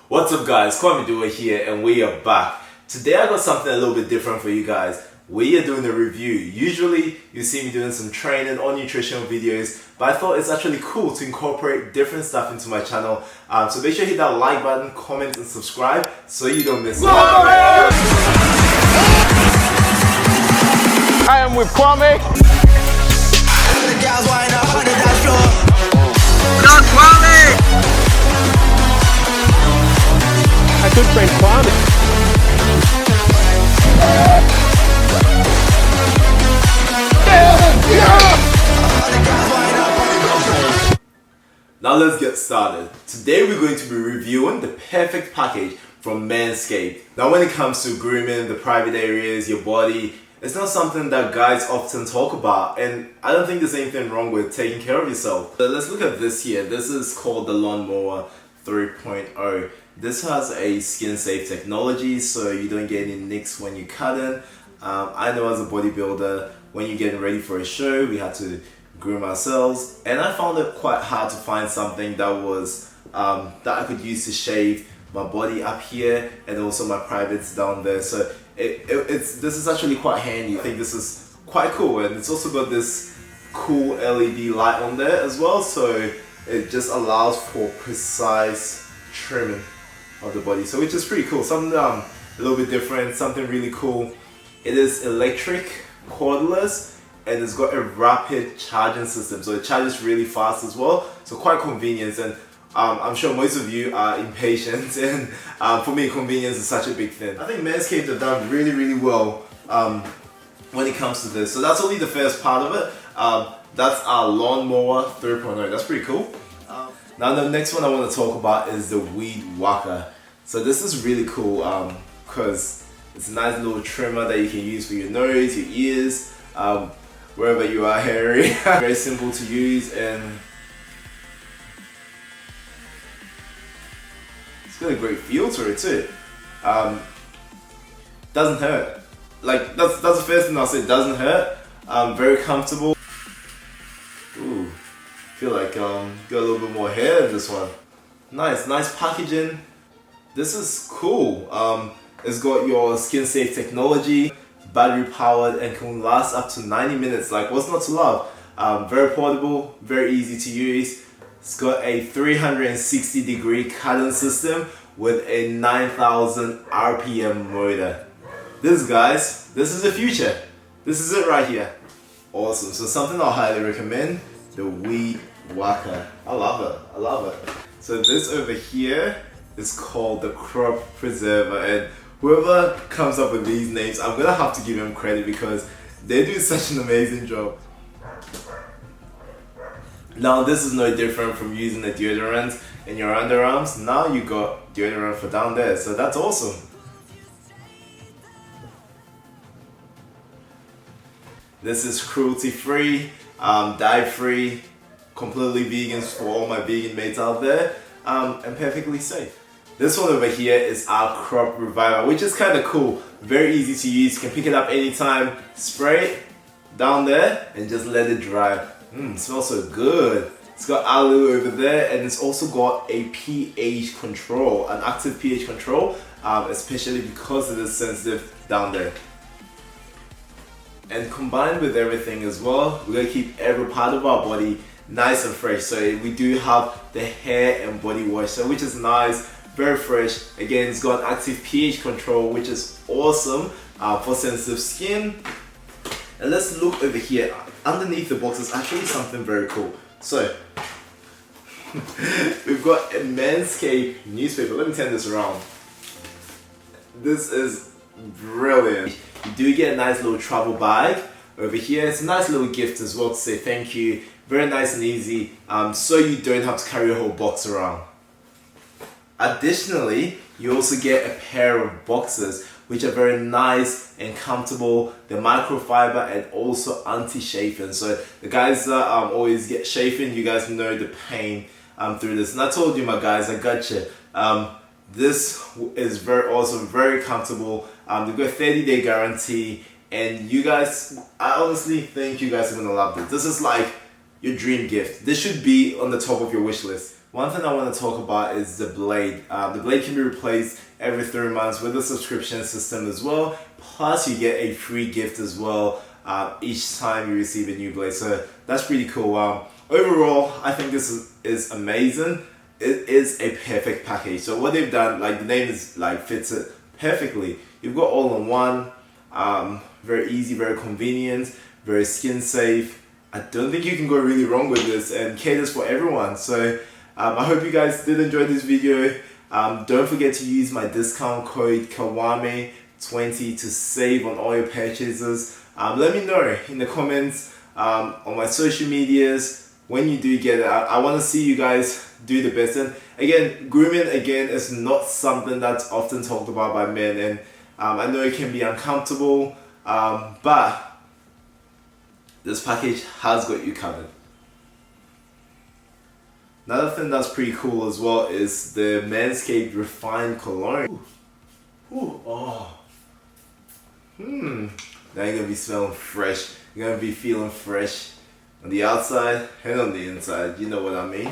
What's up guys, Kwameduah here and we are back. Today I got something a little bit different for you guys. We are doing a review. Usually you see me doing some training or nutritional videos, but I thought it's actually cool to incorporate different stuff into my channel. So make sure you hit that like button, comment and subscribe so you don't miss it. I am with Kwame. Kwame! My good friend Kwame. Now let's get started. Today we're going to be reviewing the perfect package from Manscaping. Now when it comes to grooming, the private areas, your body, it's not something that guys often talk about, and I don't think there's anything wrong with taking care of yourself. So let's look at this here. This is called the Lawnmower 3.0. This has a skin safe technology so you don't get any nicks when you're cutting. I know as a bodybuilder, when you're getting ready for a show, we had to groom ourselves, and I found it quite hard to find something that was that I could use to shave my body up here and also my privates down there. So this is actually quite handy. I think this is quite cool, and it's also got this cool LED light on there as well, so it just allows for precise trimming of the body, so which is pretty cool. Something a little bit different, something really cool. It is electric, cordless, and it's got a rapid charging system, so it charges really fast as well, so quite convenient. And I'm sure most of you are impatient, and for me convenience is such a big thing. I think Manscaped have done really well when it comes to this. So that's only the first part of it. That's our Lawnmower 3.0. That's pretty cool. Now the next one I want to talk about is the Weed Whacker. So this is really cool because it's a nice little trimmer that you can use for your nose, your ears, wherever you are hairy. Very simple to use, and it's got a great feel to it too. Doesn't hurt. Like that's the first thing I'll say. It doesn't hurt. Very comfortable. Ooh, feel like got a little bit more hair in this one. Nice packaging. This is cool. It's got your skin safe technology, battery powered, and can last up to 90 minutes. Like, what's not to love? Very portable, very easy to use. It's got a 360-degree cutting system with a 9,000 RPM motor. This, guys, this is the future. This is it right here. Awesome. So something I'll highly recommend, the Weed Whacker. I love it. So this over here is called the Crop Preserver, and whoever comes up with these names, I'm gonna have to give them credit because they do such an amazing job. Now this is no different from using a deodorant in your underarms. Now you got deodorant for down there, so that's awesome. This is cruelty free, dye free, completely vegan for all my vegan mates out there, and perfectly safe. This one over here is our Crop Reviver, which is kind of cool. Very easy to use. You can pick it up anytime, spray it down there, and just let it dry. It smells so good. It's got aloe over there, and it's also got a pH control, an active pH control, especially because it is sensitive down there. And combined with everything as well, we're gonna keep every part of our body nice and fresh. So we do have the hair and body wash, so which is nice. Very fresh. Again, it's got active pH control, which is awesome for sensitive skin. And let's look over here. Underneath the box is actually something very cool. So we've got a Manscaped newspaper. Let me turn this around. This is brilliant. You do get a nice little travel bag over here. It's a nice little gift as well to say thank you. Very nice and easy, so you don't have to carry a whole box around. Additionally, you also get a pair of boxers which are very nice and comfortable. They're microfiber and also anti-chafing. So the guys that always get chafing, you guys know the pain through this. And I told you, my guys, I got you. This is very awesome, very comfortable. They've got a 30-day guarantee, and you guys, I honestly think you guys are gonna love this. This is like your dream gift. This should be on the top of your wish list. one thing I want to talk about is the blade. The blade can be replaced every 3 months with a subscription system as well. Plus you get a free gift as well each time you receive a new blade. So that's pretty cool. Overall, I think this is amazing. It is a perfect package. So what they've done, like the name is like fits it perfectly. You've got all in one, very easy, very convenient, very skin safe. I don't think you can go really wrong with this, and caters for everyone. So I hope you guys did enjoy this video. Don't forget to use my discount code Kwame20 to save on all your purchases. Let me know in the comments on my social medias when you do get it. I want to see you guys do the best. And again, grooming is not something that's often talked about by men, and I know it can be uncomfortable, but this package has got you covered. Another thing that's pretty cool as well is the Manscaped Refined Cologne. Ooh, oh. Now you're gonna be smelling fresh. You're gonna be feeling fresh on the outside and on the inside. You know what I mean?